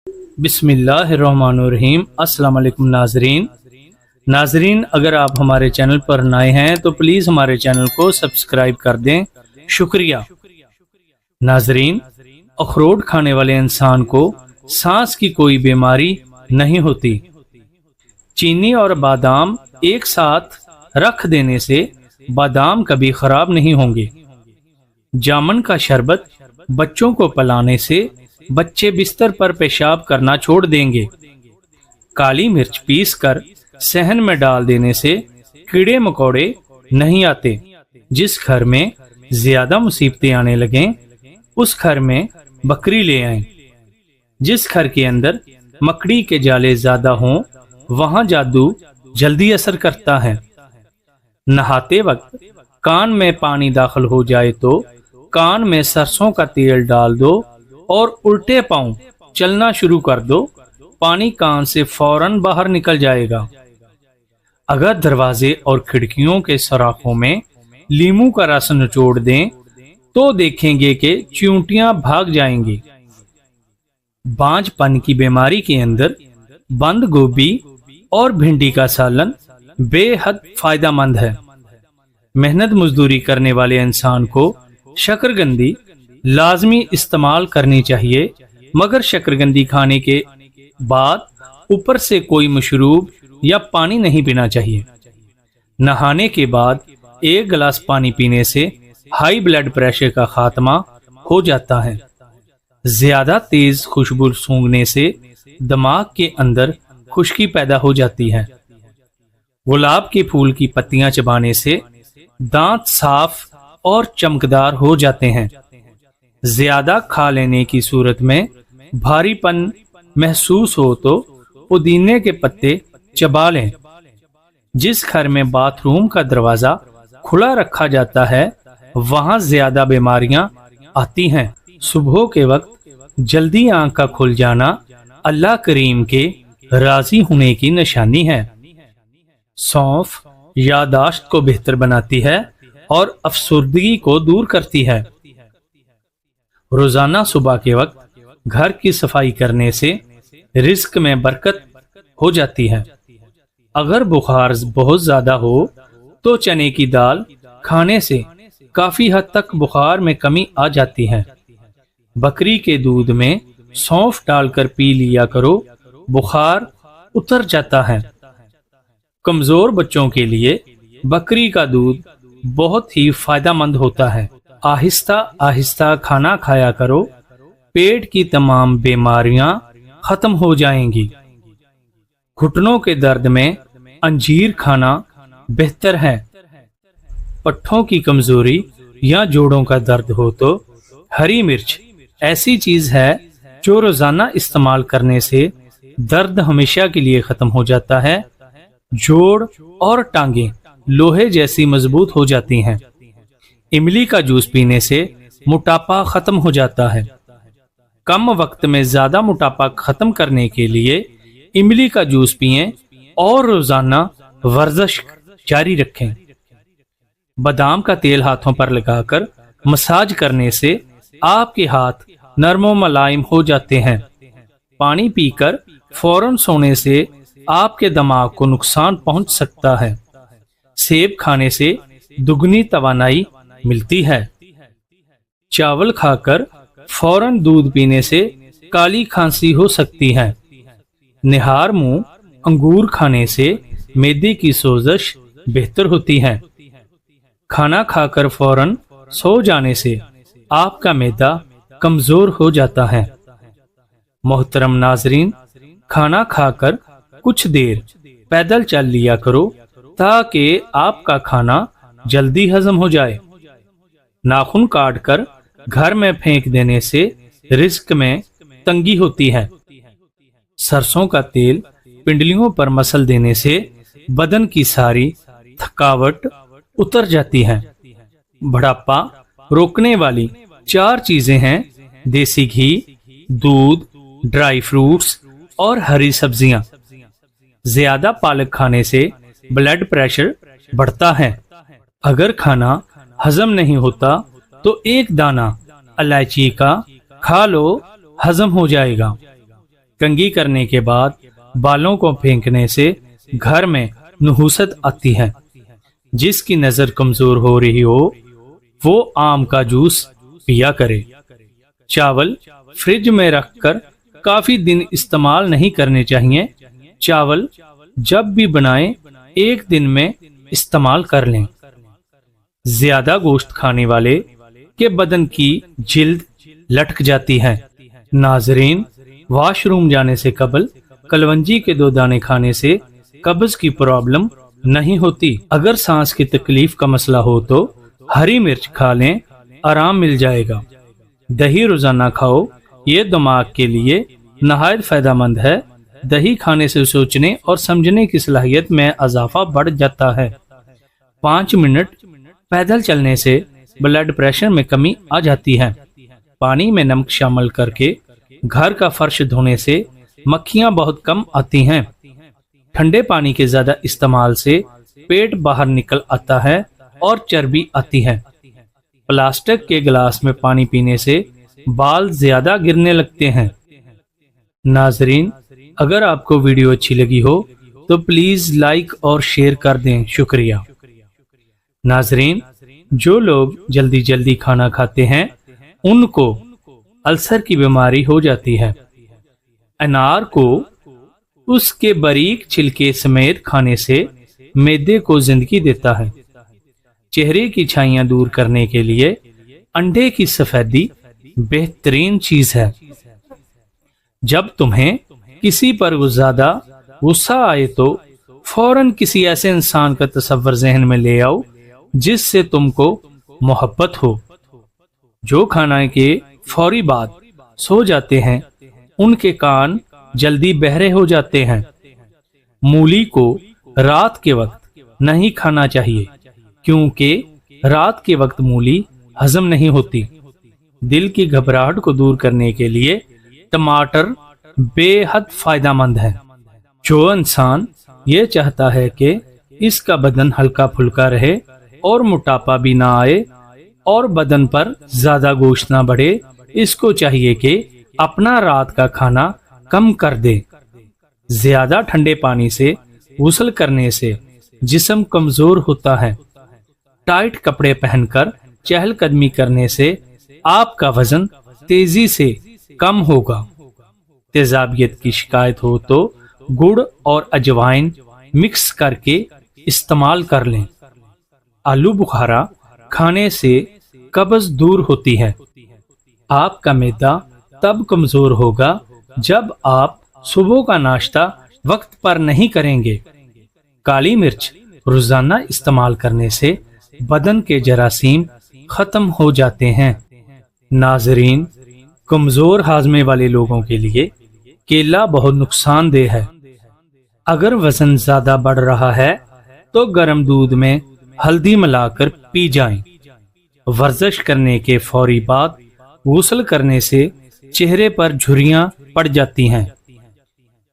بسم اللہ الرحمن الرحیم۔ السلام علیکم ناظرین، اگر آپ ہمارے چینل پر نئے ہیں تو پلیز ہمارے چینل کو سبسکرائب کر دیں، شکریہ۔ ناظرین، اخروٹ کھانے والے انسان کو سانس کی کوئی بیماری نہیں ہوتی۔ چینی اور بادام ایک ساتھ رکھ دینے سے بادام کبھی خراب نہیں ہوں گے۔ جامن کا شربت بچوں کو پلانے سے بچے بستر پر پیشاب کرنا چھوڑ دیں گے۔ کالی مرچ پیس کر صحن میں ڈال دینے سے کیڑے مکوڑے نہیں آتے۔ جس گھر میں زیادہ مصیبتیں آنے لگیں اس گھر میں بکری لے آئیں۔ جس گھر کے اندر مکڑی کے جالے زیادہ ہوں وہاں جادو جلدی اثر کرتا ہے۔ نہاتے وقت کان میں پانی داخل ہو جائے تو کان میں سرسوں کا تیل ڈال دو اور الٹے پاؤں چلنا شروع کر دو، پانی کان سے فوراً باہر نکل جائے گا۔ اگر دروازے اور کھڑکیوں کے سوراخوں میں لیموں کا رس نچوڑ دیں تو دیکھیں گے کہ چیونٹیاں بھاگ جائیں گی۔ بانجھ پن کی بیماری کے اندر بند گوبھی اور بھنڈی کا سالن بے حد فائدہ مند ہے۔ محنت مزدوری کرنے والے انسان کو شکرگندی لازمی استعمال کرنی چاہیے، مگر شکرگندی کھانے کے بعد اوپر سے کوئی مشروب یا پانی نہیں پینا چاہیے۔ نہانے کے بعد ایک گلاس پانی پینے سے ہائی بلڈ پریشر کا خاتمہ ہو جاتا ہے۔ زیادہ تیز خوشبو سونگھنے سے دماغ کے اندر خشکی پیدا ہو جاتی ہے۔ گلاب کے پھول کی پتیاں چبانے سے دانت صاف اور چمکدار ہو جاتے ہیں۔ زیادہ کھا لینے کی صورت میں بھاری پن محسوس ہو تو پودینے کے پتے چبا لیں۔ جس گھر میں باتھ روم کا دروازہ کھلا رکھا جاتا ہے وہاں زیادہ بیماریاں آتی ہیں۔ صبح کے وقت جلدی آنکھ کا کھل جانا اللہ کریم کے راضی ہونے کی نشانی ہے۔ سونف یادداشت کو بہتر بناتی ہے اور افسردگی کو دور کرتی ہے۔ روزانہ صبح کے وقت گھر کی صفائی کرنے سے رزق میں برکت ہو جاتی ہے۔ اگر بخار بہت زیادہ ہو تو چنے کی دال کھانے سے کافی حد تک بخار میں کمی آ جاتی ہے۔ بکری کے دودھ میں سونف ڈال کر پی لیا کرو، بخار اتر جاتا ہے۔ کمزور بچوں کے لیے بکری کا دودھ بہت ہی فائدہ مند ہوتا ہے۔ آہستہ آہستہ کھانا کھایا کرو، پیٹ کی تمام بیماریاں ختم ہو جائیں گی۔ گھٹنوں کے درد میں انجیر کھانا بہتر ہے۔ پٹھوں کی کمزوری یا جوڑوں کا درد ہو تو ہری مرچ ایسی چیز ہے جو روزانہ استعمال کرنے سے درد ہمیشہ کے لیے ختم ہو جاتا ہے۔ جوڑ اور ٹانگیں لوہے جیسی مضبوط ہو جاتی ہیں۔ املی کا جوس پینے سے موٹاپا ختم ہو جاتا ہے۔ کم وقت میں زیادہ موٹاپا ختم کرنے کے لیے املی کا جوس پئیں اور روزانہ ورزش جاری رکھیں۔ بادام کا تیل ہاتھوں پر لگا کر مساج کرنے سے آپ کے ہاتھ نرم و ملائم ہو جاتے ہیں۔ پانی پی کر فوراً سونے سے آپ کے دماغ کو نقصان پہنچ سکتا ہے۔ سیب کھانے سے دگنی توانائی ملتی ہے۔ چاول کھا کر فوراً دودھ پینے سے کالی کھانسی ہو سکتی ہے۔ نہار منہ انگور کھانے سے معدے کی سوزش بہتر ہوتی ہے۔ کھانا کھا کر فوراً سو جانے سے آپ کا معدہ کمزور ہو جاتا ہے۔ محترم ناظرین، کھانا کھا کر کچھ دیر پیدل چل لیا کرو تاکہ آپ کا کھانا جلدی ہضم ہو جائے۔ ناخن کاٹ کر گھر میں پھینک دینے سے رزق میں تنگی ہوتی ہے۔ سرسوں کا تیل پنڈلیوں پر مسل دینے سے بدن کی ساری تھکاوٹ اتر جاتی ہے۔ بڑھاپا روکنے والی 4 چیزیں ہیں: دیسی گھی، دودھ، ڈرائی فروٹس اور ہری سبزیاں۔ زیادہ پالک کھانے سے بلڈ پریشر بڑھتا ہے۔ اگر کھانا ہضم نہیں ہوتا تو ایک دانہ الائچی کا کھا لو، ہضم ہو جائے گا۔ कंघी करने के बाद बालों को फेंकने से घर में नहुसत आती है। जिसकी नजर कमजोर हो रही हो वो आम का जूस पिया करे। चावल फ्रिज में रखकर काफी दिन इस्तेमाल नहीं करने चाहिए। चावल जब भी बनाएं एक दिन में इस्तेमाल कर लें। ज्यादा गोश्त खाने वाले के बदन की जिल्द लटक जाती है। नाजरीन, वॉशरूम जाने से कबल कलवंजी के 2 दाने खाने से कब्ज की प्रॉब्लम नहीं होती। अगर सांस की तकलीफ का मसला हो तो हरी मिर्च खा लें, आराम मिल जाएगा। दही रोजाना खाओ, ये दिमाग के लिए नहायत फायदेमंद है। दही खाने से सोचने और समझने की सलाहियत में इजाफा बढ़ जाता है। 5 मिनट पैदल चलने से ब्लड प्रेशर में कमी आ जाती है। पानी में नमक शामिल करके घर का फर्श धोने से मक्खियां बहुत कम आती हैं। ठंडे पानी के ज्यादा इस्तेमाल से पेट बाहर निकल आता है और चर्बी आती है। प्लास्टिक के गिलास में पानी पीने से बाल ज्यादा गिरने लगते हैं। नाजरीन, अगर आपको वीडियो अच्छी लगी हो तो प्लीज लाइक और शेयर कर दें। शुक्रिया। नाजरीन, जो लोग जल्दी जल्दी खाना खाते हैं उनको अल्सर की बीमारी हो जाती है। अनार को उसके बारीक छिलके समेत खाने से मैदे को जिंदगी देता है। चेहरे की छाइयां दूर करने के लिए अंडे की सफेदी बेहतरीन चीज है। जब तुम्हें किसी पर ज्यादा गुस्सा आए तो फौरन किसी ऐसे इंसान का तस्वर जहन में ले आओ जिससे तुमको मोहब्बत हो। जो खाना के फौरी बाद सो जाते हैं उनके कान जल्दी बहरे हो जाते हैं। मूली को रात के वक्त नहीं खाना चाहिए क्योंकि रात के वक्त मूली हजम नहीं होती। दिल की घबराहट को दूर करने के लिए टमाटर बेहद फायदेमंद है। जो इंसान ये चाहता है कि इसका बदन हल्का फुल्का रहे और मोटापा भी ना आए और बदन पर ज्यादा गोश्त ना बढ़े, इसको चाहिए कि अपना रात का खाना कम कर दे। ज्यादा ठंडे पानी से गुस्ल करने से जिस्म कमजोर होता है। टाइट कपड़े पहनकर चहलकदमी करने से आपका वजन तेजी से कम होगा। तेजाबियत की शिकायत हो तो गुड़ और अजवाइन मिक्स करके इस्तेमाल कर लें। आलू बुखारा खाने से कब्ज दूर होती है। आपका मैदा तब कमजोर होगा जब आप सुबह का नाश्ता वक्त पर नहीं करेंगे। काली मिर्च रोजाना इस्तेमाल करने से बदन के जरासीम खत्म हो जाते हैं। नाजरीन, कमजोर हाजमे वाले लोगों के लिए केला बहुत नुकसानदेह है। अगर वजन ज्यादा बढ़ रहा है तो गर्म दूध में हल्दी मिलाकर पी जाएं। वर्जिश करने के फौरी बाद गुस्ल करने से चेहरे पर झुर्रियां पड़ जाती हैं।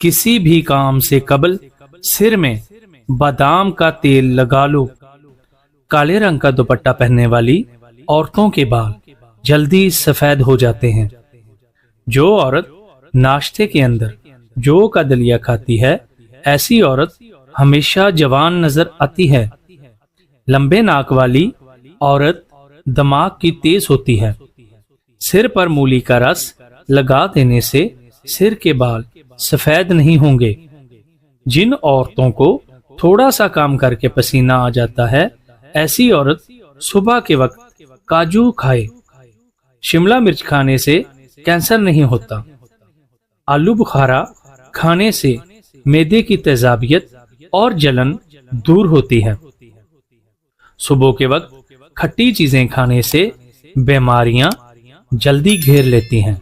किसी भी काम से कबल सिर में बादाम का तेल लगा लो। काले रंग का दुपट्टा पहनने वाली औरतों के बाल जल्दी सफेद हो जाते हैं। जो औरत नाश्ते के अंदर जौ का दलिया खाती है ऐसी औरत हमेशा जवान नजर आती है। लंबे नाक वाली औरत दिमाग की तेज होती है। सिर पर मूली का रस लगा देने से सिर के बाल सफेद नहीं होंगे। जिन औरतों को थोड़ा सा काम करके पसीना आ जाता है ऐसी औरत सुबह के वक्त काजू खाए। शिमला मिर्च खाने से कैंसर नहीं होता। आलू बुखारा खाने से मैदे की तेजाबियत और जलन दूर होती है। सुबह के वक्त खट्टी चीजें खाने से बीमारियां जल्दी घेर लेती हैं।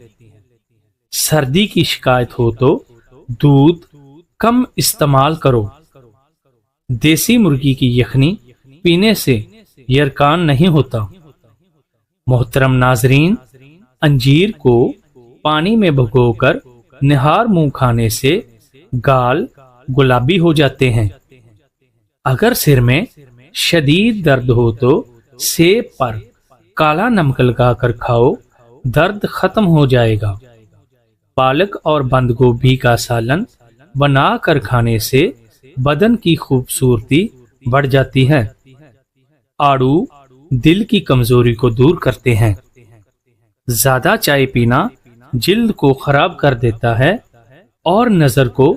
सर्दी की शिकायत हो तो दूध कम इस्तेमाल करो। देसी मुर्गी की यखनी पीने से यरकान नहीं होता। मोहतरम नाजरीन, अंजीर को पानी में भिगोकर निहार मुंह खाने से गाल गुलाबी हो जाते हैं। अगर सिर में शदीद दर्द हो तो सेब पर काला नमक लगाकर खाओ, दर्द खत्म हो जाएगा। पालक और बंद गोभी का सालन बना कर खाने से बदन की खूबसूरती बढ़ जाती है। आड़ू दिल की कमजोरी को दूर करते हैं। ज्यादा चाय पीना जिल्द को खराब कर देता है और नजर को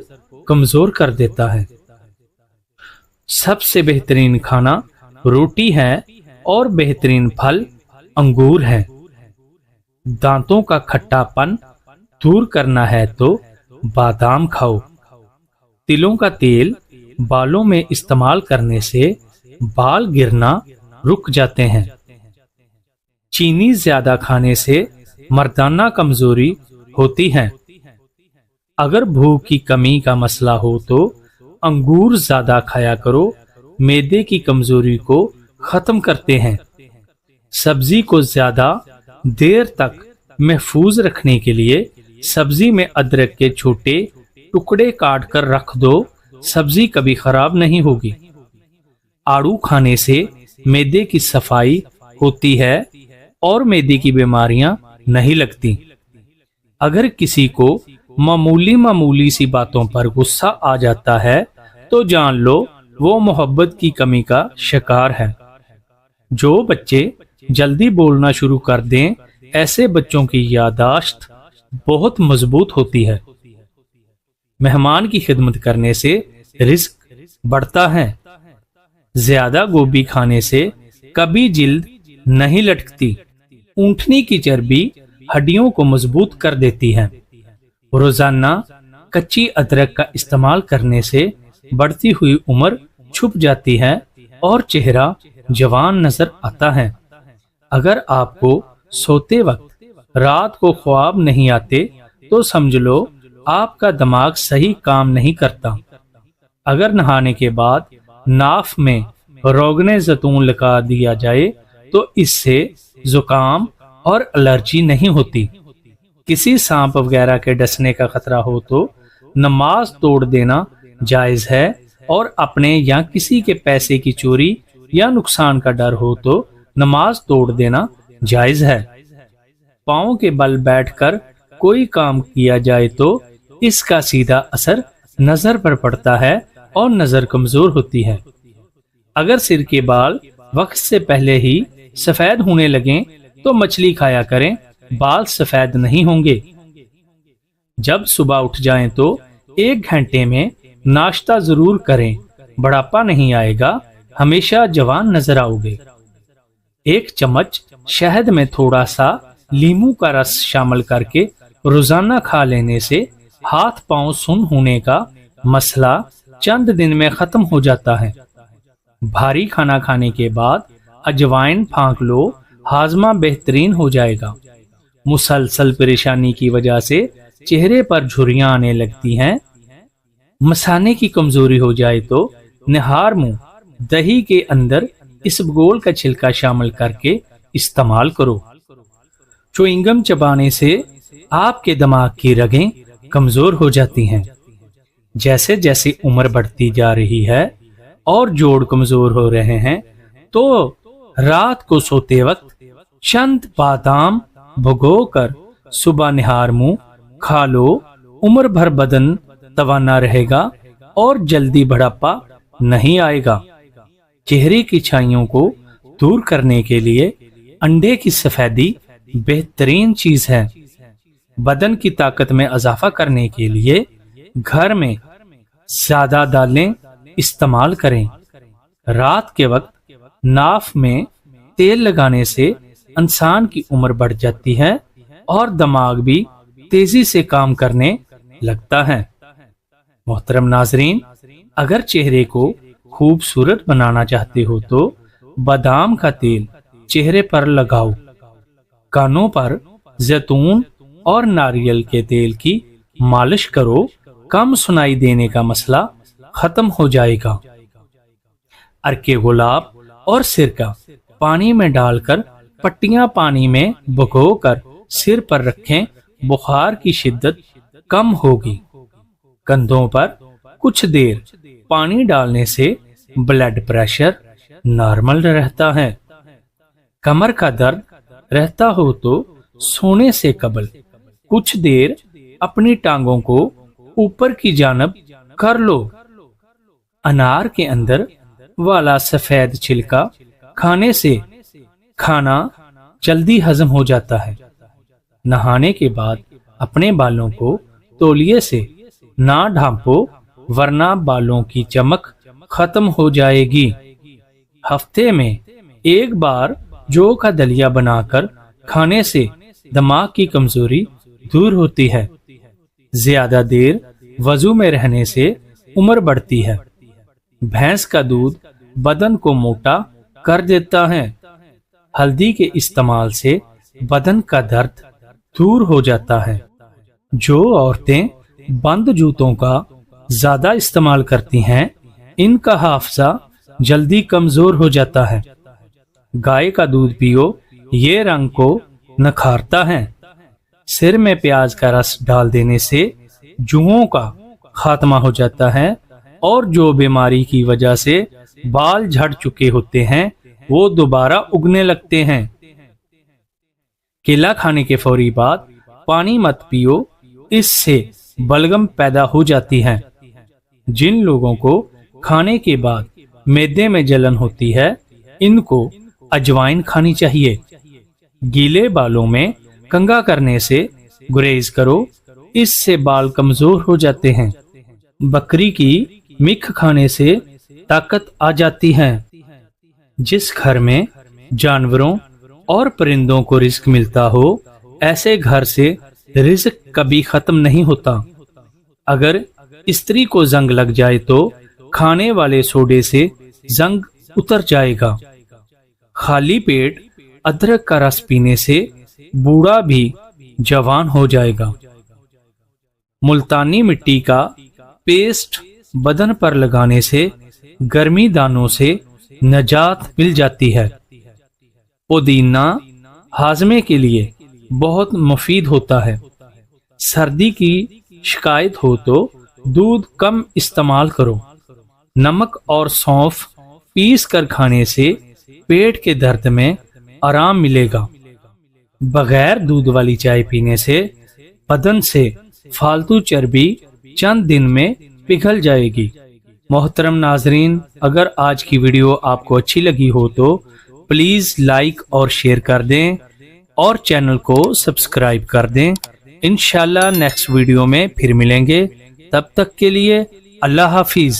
कमजोर कर देता है। सबसे बेहतरीन खाना रोटी है और बेहतरीन फल अंगूर है। दांतों का खट्टापन दूर करना है तो बादाम खाओ। तिलों का तेल बालों में इस्तेमाल करने से बाल गिरना रुक जाते हैं। चीनी ज्यादा खाने से मर्दाना कमजोरी होती है। अगर भूख की कमी का मसला हो तो अंगूर ज्यादा खाया करो, मैदे की कमजोरी को खत्म करते हैं। सब्जी को ज्यादा देर तक महफूज रखने के लिए सब्जी में अदरक के छोटे टुकड़े काट कर रख दो, सब्जी कभी खराब नहीं होगी। आड़ू खाने से मैदे की सफाई होती है और मैदे की बीमारियां नहीं लगती। अगर किसी को मामूली सी बातों पर गुस्सा आ जाता है तो जान लो वो मोहब्बत की कमी का शिकार है। जो बच्चे जल्दी बोलना शुरू कर दें, ऐसे बच्चों की याददाश्त बहुत मजबूत होती है। मेहमान की खिदमत करने से रिस्क बढ़ता है। ज्यादा गोभी खाने से कभी जिल्द नहीं लटकती। ऊंटनी की चर्बी हड्डियों को मजबूत कर देती है। रोजाना कच्ची अदरक का इस्तेमाल करने से बढ़ती हुई उम्र छुप जाती है और चेहरा जवान नजर आता है। अगर आपको सोते वक्त रात को ख्वाब नहीं आते तो समझ लो आपका दिमाग सही काम नहीं करता। अगर नहाने के बाद नाफ में रोगने जैतून लगा दिया जाए तो इससे जुकाम और एलर्जी नहीं होती। किसी सांप वगैरह के डसने का खतरा हो तो नमाज तोड़ देना जायज है और अपने या किसी के पैसे की चोरी या नुकसान का डर हो तो नमाज तोड़ देना जायज है। पाँव के बल बैठकर कोई काम किया जाए तो इसका सीधा असर नजर पर पड़ता है और नजर कमजोर होती है। अगर सिर के बाल वक्त से पहले ही सफेद होने लगें तो मछली खाया करें, बाल सफेद नहीं होंगे। जब सुबह उठ जाएं तो 1 घंटे में नाश्ता जरूर करें, बुढ़ापा नहीं आएगा, हमेशा जवान नजर आओगे। 1 चम्मच शहद में थोड़ा सा लीमू का रस शामिल करके रोजाना खा लेने से हाथ पांव सुन्न होने का मसला चंद दिन में खत्म हो जाता है। भारी खाना खाने के बाद अजवाइन फांक लो, हाजमा बेहतरीन हो जाएगा। मुसलसल परेशानी की वजह से चेहरे पर झुर्रियां आने लगती हैं। मसाने की कमजोरी हो जाए तो निहार मुंह दही के अंदर इसबगोल का छिलका शामिल करके इस्तेमाल करो। च्युइंगम चबाने से आपके दिमाग की रगें कमजोर हो जाती हैं। जैसे जैसे उम्र बढ़ती जा रही है और जोड़ कमजोर हो रहे हैं तो रात को सोते वक्त चंद बादाम भिगोकर सुबह निहार मुंह खा लो। उम्र भर बदन तवाना रहेगा और जल्दी बुढ़ापा नहीं आएगा। चेहरे की छाइयों को दूर करने के लिए अंडे की सफेदी बेहतरीन चीज है। बदन की ताकत में इजाफा करने के लिए घर में ज्यादा दालें इस्तेमाल करें। रात के वक्त नाफ में तेल लगाने से इंसान की उम्र बढ़ जाती है और दिमाग भी तेजी से काम करने लगता है। मोहतरम नाजरीन, अगर चेहरे को खूबसूरत बनाना चाहते हो तो बादाम का तेल चेहरे पर लगाओ। कानों पर जैतून और नारियल के तेल की मालिश करो, कम सुनाई देने का मसला खत्म हो जाएगा। अर्के गुलाब और सिरका पानी में डालकर पट्टियां पानी में भिगोकर सिर पर रखें, बुखार की शिद्दत कम होगी। कंधों पर कुछ देर पानी डालने से ब्लड प्रेशर नॉर्मल रहता है। कमर का दर्द रहता हो तो सोने से कबल कुछ देर अपनी टांगों को ऊपर की जानब कर लो। अनार के अंदर वाला सफेद छिलका खाने से खाना जल्दी हजम हो जाता है। नहाने के बाद अपने बालों को तौलिए से ना ढांपो, वरना बालों की चमक खत्म हो जाएगी। हफ्ते में एक बार जौ का दलिया बनाकर खाने से दिमाग की कमजोरी दूर होती है। ज्यादा देर वजू में रहने से उम्र बढ़ती है। भैंस का दूध बदन को मोटा कर देता है। हल्दी के इस्तेमाल से बदन का दर्द दूर हो जाता है। जो औरतें बंद जूतों का ज्यादा इस्तेमाल करती हैं, इनका हाफजा जल्दी कमजोर हो जाता है। गाय का दूध पियो, ये रंग को निखारता है। सिर में प्याज का रस डाल देने से जुओं का खात्मा हो जाता है और जो बीमारी की वजह से बाल झड़ चुके होते हैं वो दोबारा उगने लगते हैं। केला खाने के फौरी बाद पानी मत पियो, इससे बलगम पैदा हो जाती है। जिन लोगों को खाने के बाद मैदे में जलन होती है, इनको अजवाइन खानी चाहिए। गीले बालों में कंघा करने से गुरेज करो, इससे बाल कमजोर हो जाते हैं। बकरी की मिख खाने से ताकत आ जाती है। जिस घर में जानवरों और परिंदों को रिस्क मिलता हो, ऐसे घर से रिस्क कभी खत्म नहीं होता। अगर स्त्री को जंग लग जाए तो खाने वाले सोडे से जंग उतर जाएगा। खाली पेट अदरक का रस पीने से बूढ़ा भी जवान हो जाएगा। मुल्तानी मिट्टी का पेस्ट बदन पर लगाने से गर्मी दानों से निजात मिल जाती है। पुदीना हाजमे के लिए बहुत मुफीद होता है। सर्दी की शिकायत हो तो दूध कम इस्तेमाल करो। नमक और सौंफ पीस कर खाने से पेट के दर्द में आराम मिलेगा। बगैर दूध वाली चाय पीने से बदन से फालतू चर्बी चंद दिन में पिघल जाएगी। मोहतरम नाजरीन, अगर आज की वीडियो आपको अच्छी लगी हो तो प्लीज लाइक और शेयर कर दें और चैनल को सब्सक्राइब कर दें। इंशाल्लाह नेक्स्ट वीडियो में फिर मिलेंगे। तब तक के लिए अल्लाह हाफिज।